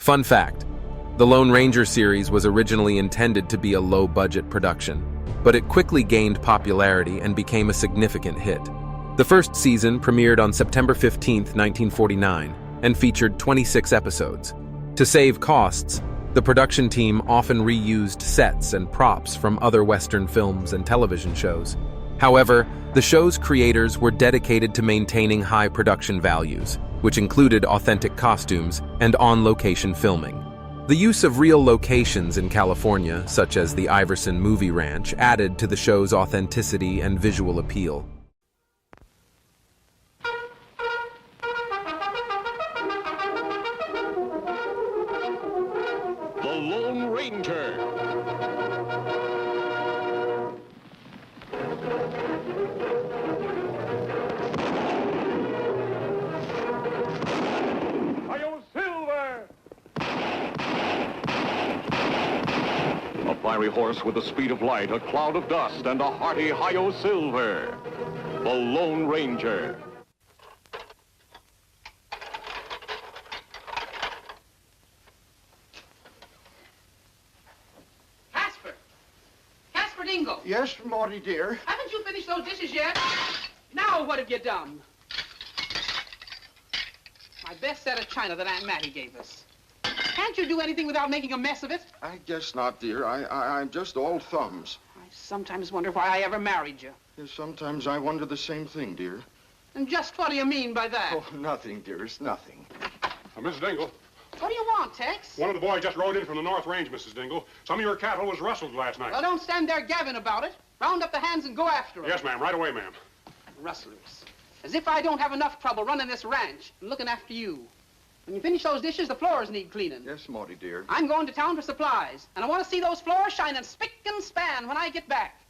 Fun fact, the Lone Ranger series was originally intended to be a low-budget production, but it quickly gained popularity and became a significant hit. The first season premiered on September 15, 1949, and featured 26 episodes. To save costs, the production team often reused sets and props from other Western films and television shows. However, the show's creators were dedicated to maintaining high production values, which included authentic costumes and on-location filming. The use of real locations in California, such as the Iverson Movie Ranch, added to the show's authenticity and visual appeal. The Lone Ranger. A fiery horse with the speed of light, a cloud of dust, and a hearty Hi-Yo Silver. The Lone Ranger. Casper Dingle. Yes, Morty, dear. Haven't you finished those dishes yet? Now what have you done? My best set of china that Aunt Mattie gave us. Can't you do anything without making a mess of it? I guess not, dear. I'm just all thumbs. I sometimes wonder why I ever married you. Yes, sometimes I wonder the same thing, dear. And just what do you mean by that? Oh, nothing, dearest, nothing. Mrs. Dingle, What do you want, Tex? one of the boys just rode in from the North Range, Mrs. Dingle. Some of your cattle was rustled last night. Well, don't stand there gabbing about it. Round up the hands and go after them. Yes, ma'am. Right away, ma'am. Rustlers. As if I don't have enough trouble running this ranch and looking after you. When you finish those dishes, the floors need cleaning. Yes, Morty, dear. I'm going to town for supplies, and I want to see those floors shining spick and span when I get back.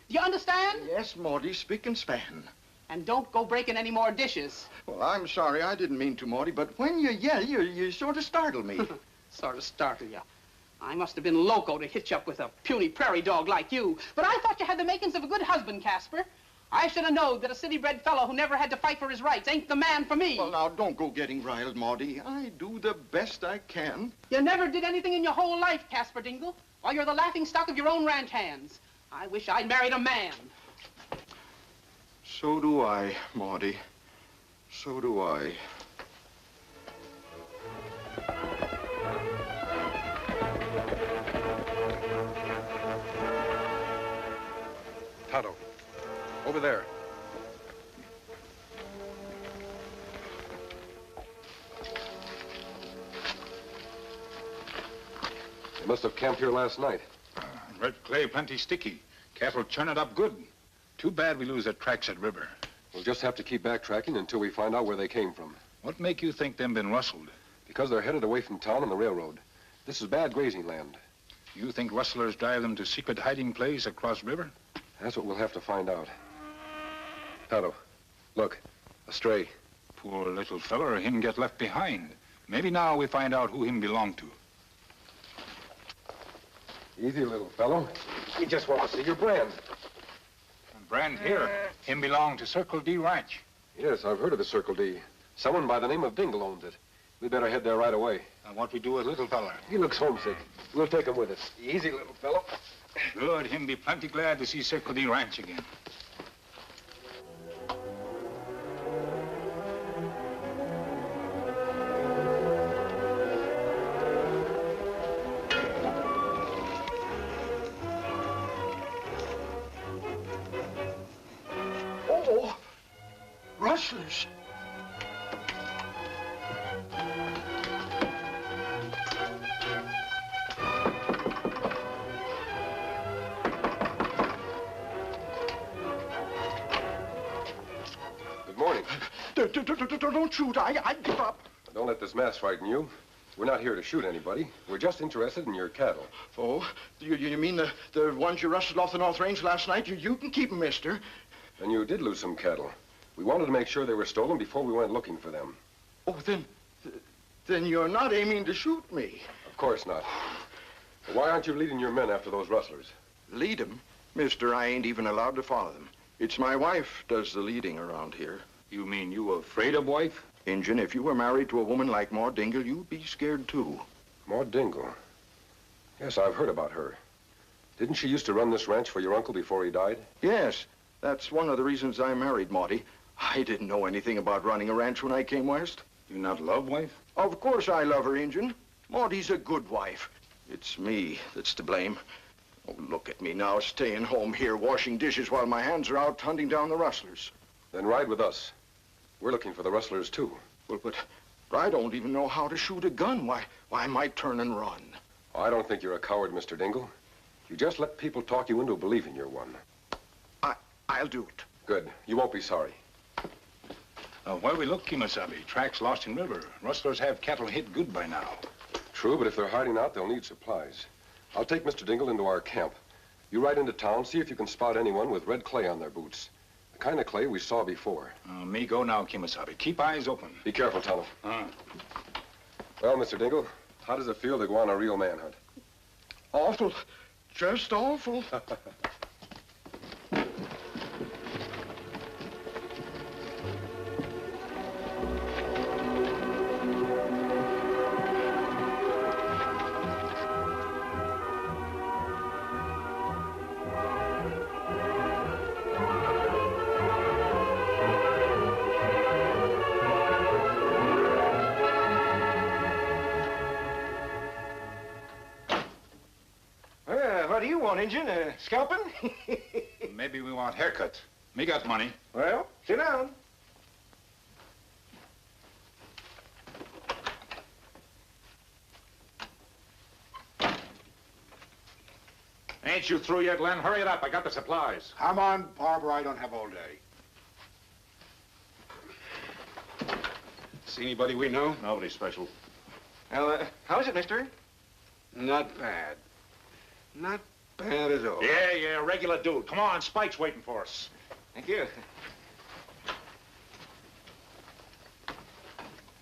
Do you understand? Yes, Morty, spick and span. And don't go breaking any more dishes. Well, I'm sorry. I didn't mean to, Morty, but when you yell, you sort of startle me. Sort of startle you. I must have been loco to hitch up with a puny prairie dog like you. But I thought you had the makings of a good husband, Casper. I should have known that a city-bred fellow who never had to fight for his rights ain't the man for me. Well, now, don't go getting riled, Morty. I do the best I can. You never did anything in your whole life, Casper Dingle. While you're the laughingstock of your own ranch hands. I wish I'd married a man. So do I, Morty. So do I. Tonto, over there. They must have camped here last night. Red clay plenty sticky. Cattle churn it up good. Too bad we lose their tracks at river. We'll just have to keep backtracking until we find out where they came from. What make you think them been rustled? Because they're headed away from town on the railroad. This is bad grazing land. You think rustlers drive them to secret hiding place across river? That's what we'll have to find out. Tonto, look, a stray. Poor little feller, him get left behind. Maybe now we find out who him belong to. Easy, little fellow. We just want to see your brand. And brand here, him belong to Circle D Ranch. Yes, I've heard of the Circle D. Someone by the name of Dingle owns it. We better head there right away. And what we do with little feller? He looks homesick. We'll take him with us. Easy, little fellow. Good, him be plenty glad to see Circle D Ranch again. Oh, rustlers. Don't shoot. I'd give up. Don't let this mask frighten you. We're not here to shoot anybody. We're just interested in your cattle. Oh, you mean the ones you rustled off the North Range last night? You can keep them, mister. And you did lose some cattle. We wanted to make sure they were stolen before we went looking for them. Oh, then you're not aiming to shoot me. Of course not. But why aren't you leading your men after those rustlers? Lead them? Mister, I ain't even allowed to follow them. It's my wife does the leading around here. You mean you afraid of wife? Injun, if you were married to a woman like Ma Dingle, you'd be scared too. Maud Dingle. Yes, I've heard about her. Didn't she used to run this ranch for your uncle before he died? Yes, that's one of the reasons I married Maudie. I didn't know anything about running a ranch when I came west. You not love wife? Of course I love her, Injun. Maudie's a good wife. It's me that's to blame. Oh, look at me now, staying home here, washing dishes while my hands are out hunting down the rustlers. Then ride with us. We're looking for the rustlers, too. Well, but I don't even know how to shoot a gun. Why, I might turn and run. Oh, I don't think you're a coward, Mr. Dingle. You just let people talk you into believing you're one. I'll do it. Good. You won't be sorry. Where we look, Kimasabi, tracks lost in river. Rustlers have cattle hit good by now. True, but if they're hiding out, they'll need supplies. I'll take Mr. Dingle into our camp. You ride into town, see if you can spot anyone with red clay on their boots. The kind of clay we saw before. Me go now, Kimasabi. Keep eyes open. Be careful, Tonto. Well, Mr. Dingle, how does it feel to go on a real manhunt? Awful. Just awful. What do you want, Injun? Scalping? Maybe we want haircuts. Me got money. Well, sit down. Ain't you through yet, Len? Hurry it up. I got the supplies. Come on, Barbara. I don't have all day. See anybody we know? Nobody special. Well, how's it, mister? Not bad. Not bad at all. Yeah, regular dude. Come on, Spike's waiting for us. Thank you.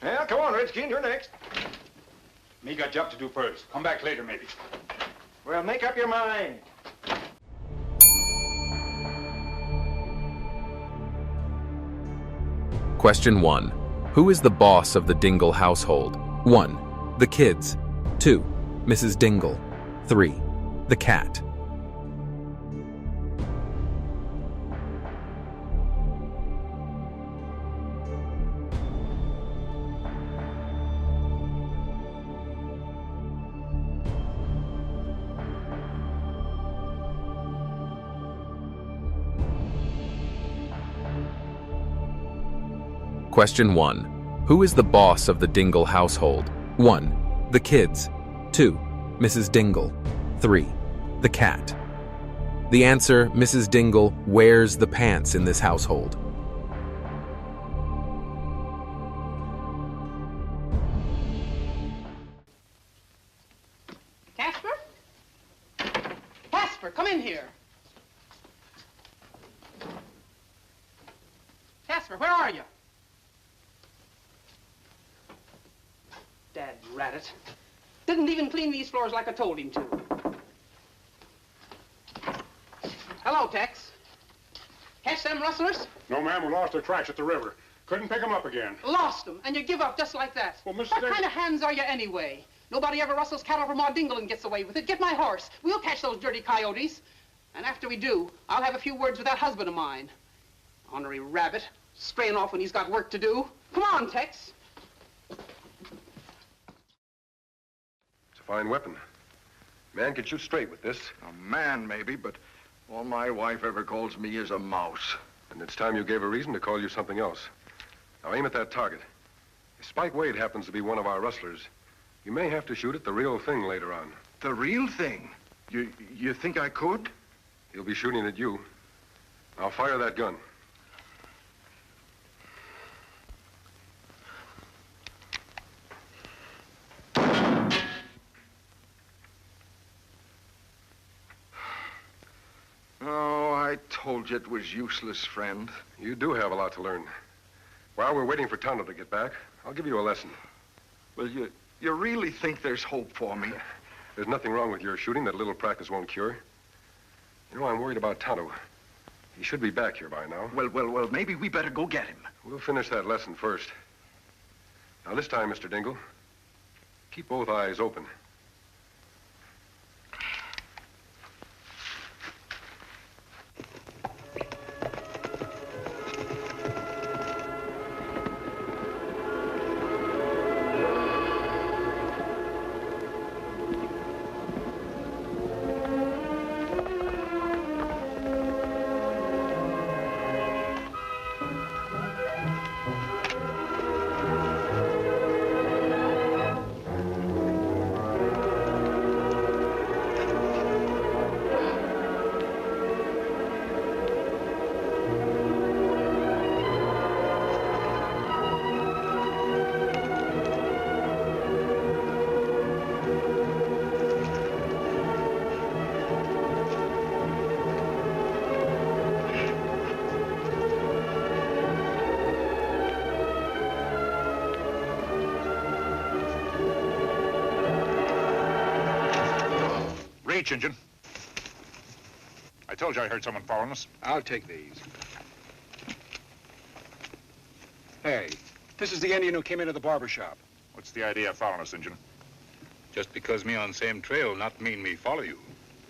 Well, come on, Redskin, you're next. Me got job to do first. Come back later, maybe. Well, make up your mind. Question 1. Who is the boss of the Dingle household? 1. The kids. 2. Mrs. Dingle. 3. The cat. Question 1. Who is the boss of the Dingle household? 1. The kids. 2. Mrs. Dingle. 3. The cat. The answer, Mrs. Dingle wears the pants in this household. Casper? Casper, come in here. Casper, where are you? Dad rat it. Didn't even clean these floors like I told him to. Hello, Tex. Catch them rustlers? No, ma'am. We lost their tracks at the river. Couldn't pick them up again. Lost them, and you give up just like that. Well, Mrs. What Dingle- kind of hands are you anyway? Nobody ever rustles cattle from our dingle and gets away with it. Get my horse. We'll catch those dirty coyotes. And after we do, I'll have a few words with that husband of mine. Ornery rabbit, straying off when he's got work to do. Come on, Tex. It's a fine weapon. Man can shoot straight with this. A man, maybe, but all my wife ever calls me is a mouse. And it's time you gave a reason to call you something else. Now aim at that target. If Spike Wade happens to be one of our rustlers, you may have to shoot at the real thing later on. The real thing? You think I could? He'll be shooting at you. Now fire that gun. Oh, I told you it was useless, friend. You do have a lot to learn. While we're waiting for Tonto to get back, I'll give you a lesson. Well, you really think there's hope for me? There's nothing wrong with your shooting that little practice won't cure. You know, I'm worried about Tonto. He should be back here by now. Well, maybe we better go get him. We'll finish that lesson first. Now, this time, Mr. Dingle, Keep both eyes open. Reach, Injun. I told you I heard someone following us. I'll take these. Hey, this is the Indian who came into the barber shop. What's the idea of following us, Injun? Just because me on the same trail, not mean me follow you.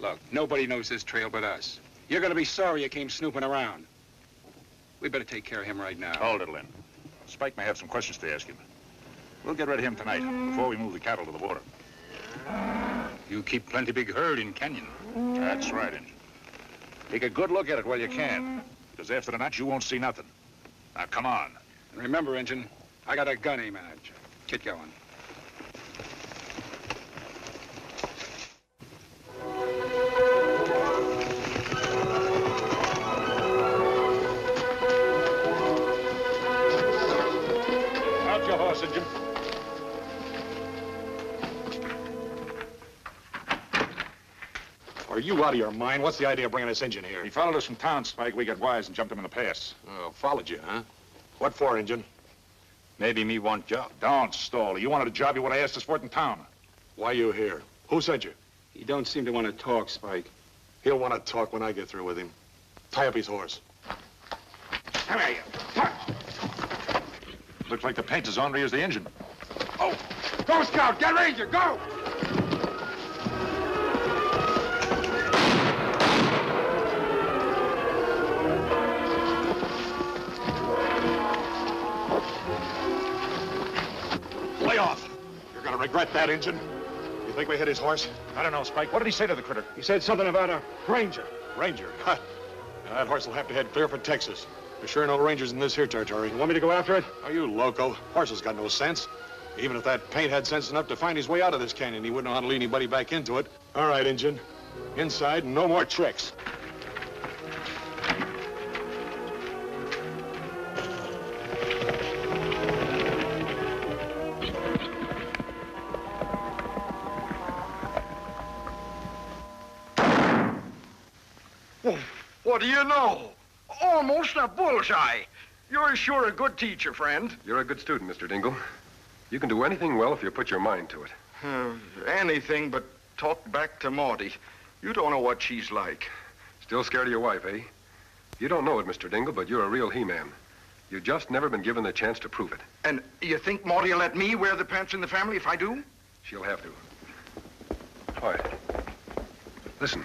Look, nobody knows this trail but us. You're gonna be sorry you came snooping around. We better take care of him right now. Hold it, Lynn. Spike may have some questions to ask him. We'll get rid of him tonight, before we move the cattle to the border. You keep plenty big herd in Canyon. That's right, Injun. Take a good look at it while you can, because after the night, you won't see nothing. Now, come on. And remember, Injun, I got a gun aiming at you. Get going. Out your horse, Injun. Are you out of your mind? What's the idea of bringing this engine here? He followed us from town, Spike. We got wise and jumped him in the pass. Oh, followed you, huh? What for, engine? Maybe me want job. Don't stall. You wanted a job, you would have asked us for it in town. Why you here? Who sent you? He don't seem to want to talk, Spike. He'll want to talk when I get through with him. Tie up his horse. Come here, you. Looks like the paint's as ornery as the engine. Oh! Go, Scout! Get Ranger! Go! Lay off! You're gonna regret that, engine. You think we hit his horse? I don't know, Spike. What did he say to the critter? He said something about a ranger. Ranger? Huh. Now, that horse will have to head clear for Texas. There's sure no rangers in this here territory. You want me to go after it? Are you loco? Horse has got no sense. Even if that paint had sense enough to find his way out of this canyon, he wouldn't know how to lead anybody back into it. All right, engine. Inside and no more tricks. What do you know? Almost a bullseye. You're sure a good teacher, friend. You're a good student, Mr. Dingle. You can do anything well if you put your mind to it. Anything but talk back to Maudie. You don't know what she's like. Still scared of your wife, eh? You don't know it, Mr. Dingle, but you're a real he-man. You've just never been given the chance to prove it. And you think Maudie will let me wear the pants in the family if I do? She'll have to. All right. Listen,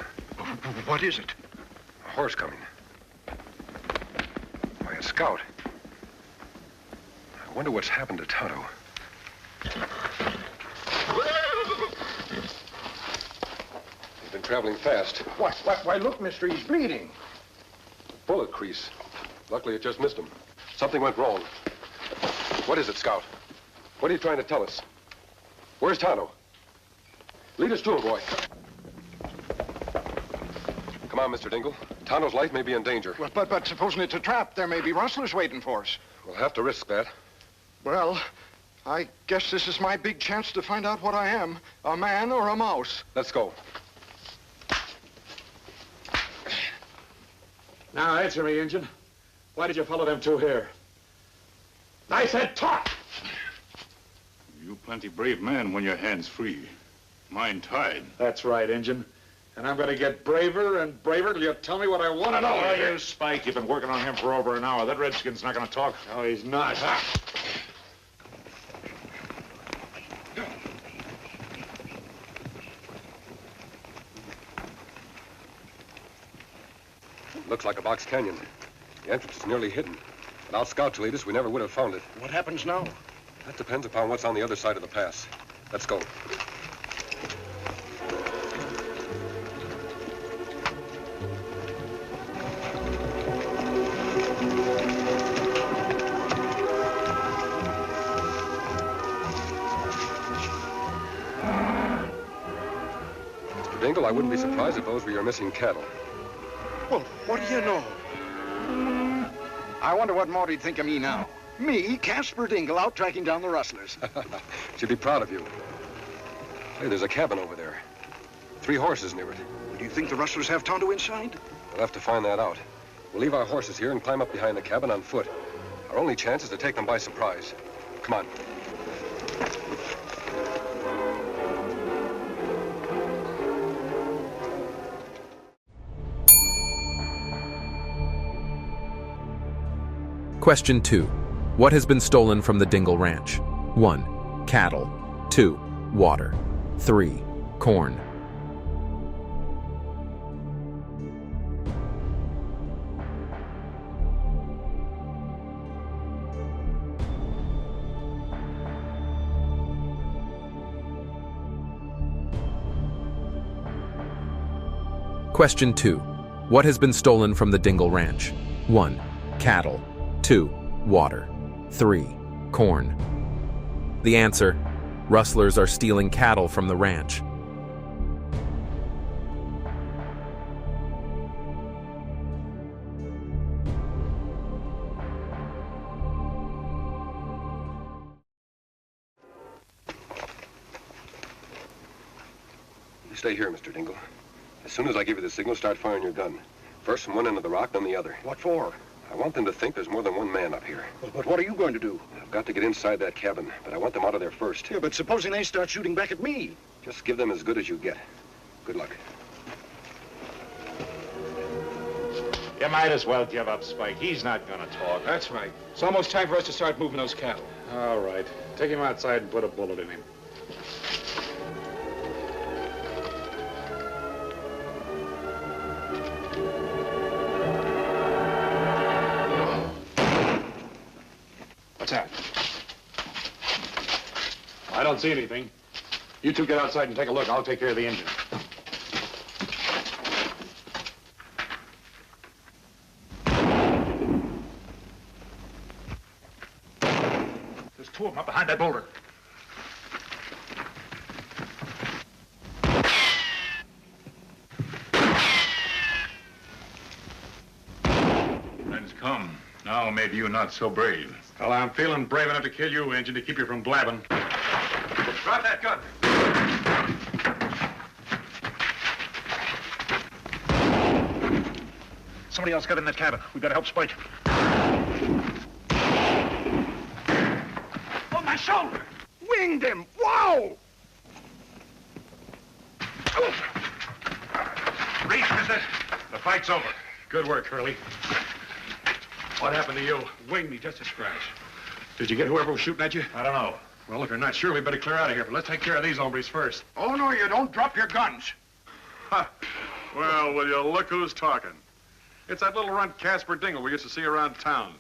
What is it? a horse coming. Why, a scout. I wonder what's happened to Tonto. He's been traveling fast. Why, look, mister, he's bleeding. Bullet crease. Luckily, it just missed him. Something went wrong. What is it, Scout? What are you trying to tell us? Where's Tonto? Lead us to him, boy. Come on, Mr. Dingle. Tonto's life may be in danger. Well, but supposing it's a trap, there may be rustlers waiting for us. We'll have to risk that. Well, I guess this is my big chance to find out what I am, a man or a mouse. Let's go. Now, answer me, engine. Why did you follow them two here? I said talk! You plenty brave man when your hand's free. Mine tied. That's right, engine. And I'm gonna get braver and braver till you tell me what I want to know. Oh, you Spike. You've been working on him for over an hour. That redskin's not gonna talk. No, he's not. Looks like a box canyon. The entrance is nearly hidden. Without scouts to lead us, we never would have found it. What happens now? That depends upon what's on the other side of the pass. Let's go. Mr. Dingle, I wouldn't be surprised if those were your missing cattle. Well, what do you know? I wonder what Maudie'd think of me now. Me, Casper Dingle, out tracking down the rustlers. She'd be proud of you. Hey, there's a cabin over there. 3 horses near it. Do you think the rustlers have Tonto inside? We'll have to find that out. We'll leave our horses here and climb up behind the cabin on foot. Our only chance is to take them by surprise. Come on. Question 2. What has been stolen from the Dingle Ranch? 1. Cattle. 2. Water. 3. Corn. Question 2. What has been stolen from the Dingle Ranch? 1. Cattle. 2. Water. 3. Corn. The answer: rustlers are stealing cattle from the ranch. You stay here, Mr. Dingle. As soon as I give you the signal, start firing your gun. First from one end of the rock, then the other. What for? I want them to think there's more than one man up here. Well, but what are you going to do? I've got to get inside that cabin, but I want them out of there first. Yeah, but supposing they start shooting back at me? Just give them as good as you get. Good luck. You might as well give up, Spike. He's not gonna talk. That's right. It's almost time for us to start moving those cattle. All right. Take him outside and put a bullet in him. What's that? I don't see anything. You two get outside and take a look. I'll take care of the engine. There's 2 of them up behind that boulder. Friends, come. Now maybe you're not so brave. Well, I'm feeling brave enough to kill you, engine, to keep you from blabbing. Drop that gun. Somebody else got in that cabin. We gotta help Spike. On my shoulder! Winged him! Wow! Reese, mister. The fight's over. Good work, Hurley. What happened to you? Winged me just a scratch. Did you get whoever was shooting at you? I don't know. Well, if you're not sure, we better clear out of here. But let's take care of these hombres first. Oh, no, you don't. Drop your guns. Ha! Well, will you look who's talking? It's that little runt Casper Dingle we used to see around town.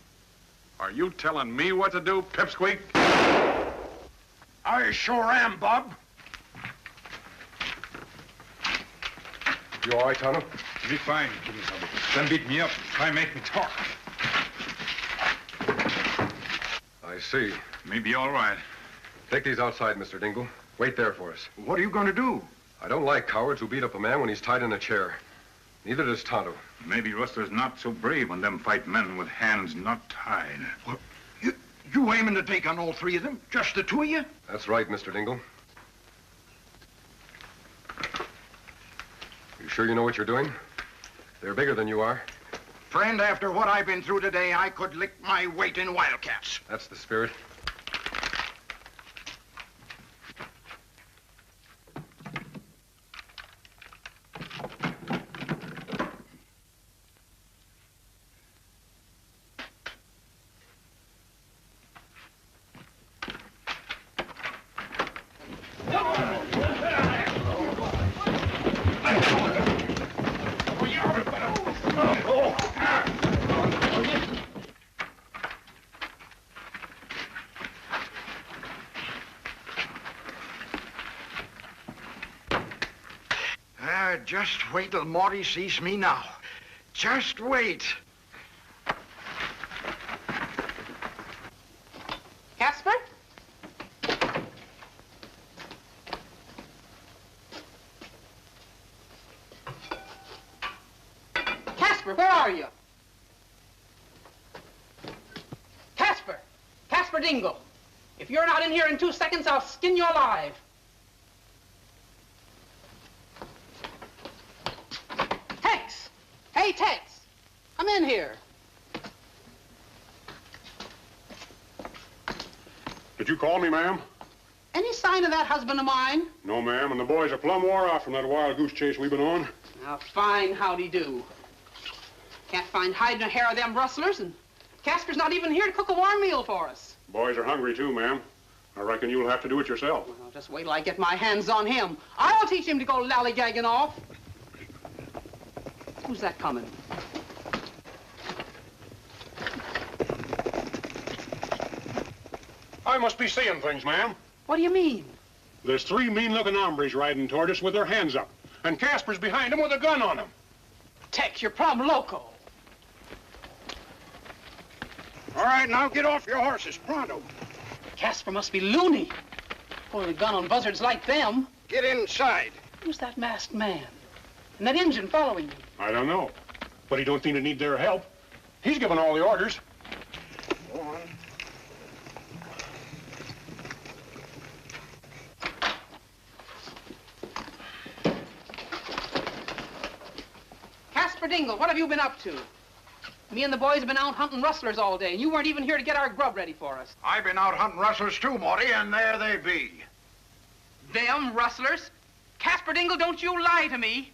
Are you telling me what to do, pipsqueak? I sure am, Bob. You all right, Tonto? Be fine, then beat me up. Try and make me talk. I see. Maybe all right. Take these outside, Mr. Dingle. Wait there for us. What are you going to do? I don't like cowards who beat up a man when he's tied in a chair. Neither does Tonto. Maybe rustlers not so brave when them fight men with hands not tied. What? You aiming to take on all 3 of them? Just the 2 of you? That's right, Mr. Dingle. You sure you know what you're doing? They're bigger than you are. Friend, after what I've been through today, I could lick my weight in wildcats. That's the spirit. just wait till Maudie sees me now. Just wait. Casper? Casper, where are you? Casper! Casper Dingle! If you're not in here in 2 seconds, I'll skin you alive. Tex! Hey, Tex! Come in here. Did you call me, ma'am? Any sign of that husband of mine? No, ma'am, and the boys are plumb wore off from that wild goose chase we've been on. Now, fine howdy-do. Can't find hide nor hair of them rustlers, and Casper's not even here to cook a warm meal for us. Boys are hungry, too, ma'am. I reckon you'll have to do it yourself. Well, just wait till I get my hands on him. I'll teach him to go lollygagging off. Who's that coming? I must be seeing things, ma'am. What do you mean? There's 3 mean-looking hombres riding toward us with their hands up, and Casper's behind them with a gun on him. Tex, you're plumb loco. All right, now get off your horses, pronto. Casper must be loony. Pulling a gun on buzzards like them. Get inside. Who's that masked man? And that engine following you? I don't know, but he don't seem to need their help. He's giving all the orders. Go on. Casper Dingle, what have you been up to? Me and the boys have been out hunting rustlers all day, and you weren't even here to get our grub ready for us. I've been out hunting rustlers too, Maudie, and there they be. Them rustlers? Casper Dingle, don't you lie to me.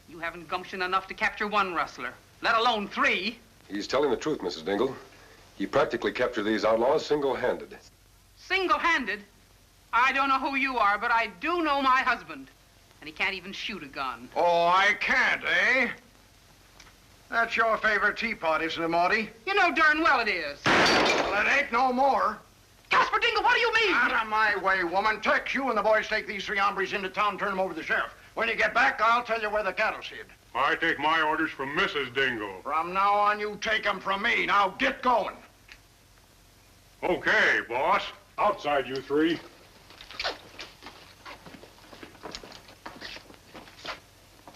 You haven't gumption enough to capture 1 rustler, let alone 3. He's telling the truth, Mrs. Dingle. He practically captured these outlaws single-handed. Single-handed? I don't know who you are, but I do know my husband. And he can't even shoot a gun. Oh, I can't, eh? That's your favorite teapot, isn't it, Maudie? You know darn well it is. Well, it ain't no more. Casper Dingle, what do you mean? Out of my way, woman. Tex, you and the boys take these 3 hombres into town, turn them over to the sheriff. When you get back, I'll tell you where the cattle's hid. I take my orders from Mrs. Dingle. From now on, you take them from me. Now, get going. Okay, boss. Outside, you 3.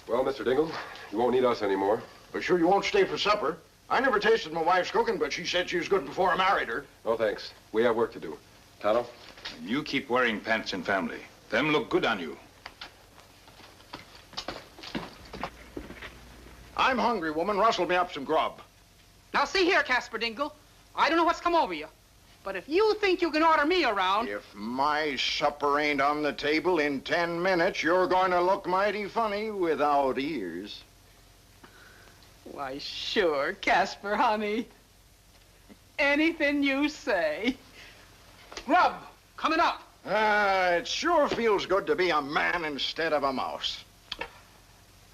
Well, Mr. Dingle, you won't need us anymore. But sure you won't stay for supper. I never tasted my wife's cooking, but she said she was good before I married her. No, thanks. We have work to do. Tonto? You keep wearing pants in family. Them look good on you. I'm hungry, woman. Rustle me up some grub. Now, see here, Casper Dingle. I don't know what's come over you. But if you think you can order me around... If my supper ain't on the table in 10 minutes, you're going to look mighty funny without ears. Why, sure, Casper, honey. Anything you say. Grub, coming up. It sure feels good to be a man instead of a mouse.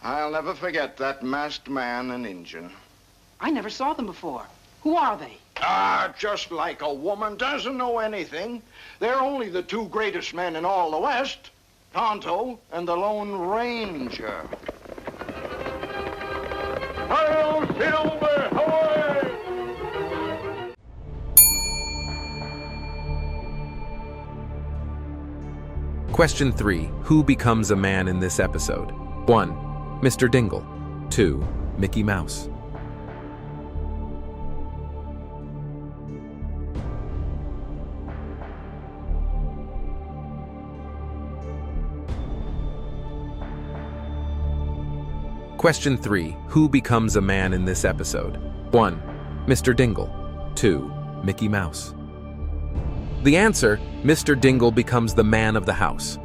I'll never forget that masked man and Injun. I never saw them before. Who are they? Just like a woman doesn't know anything. They're only the 2 greatest men in all the West, Tonto and the Lone Ranger. Hail Silver, away! Question 3. Who becomes a man in this episode? 1. Mr. Dingle. 2. Mickey Mouse. Question 3. Who becomes a man in this episode? 1. Mr. Dingle. 2. Mickey Mouse. The answer, Mr. Dingle becomes the man of the house.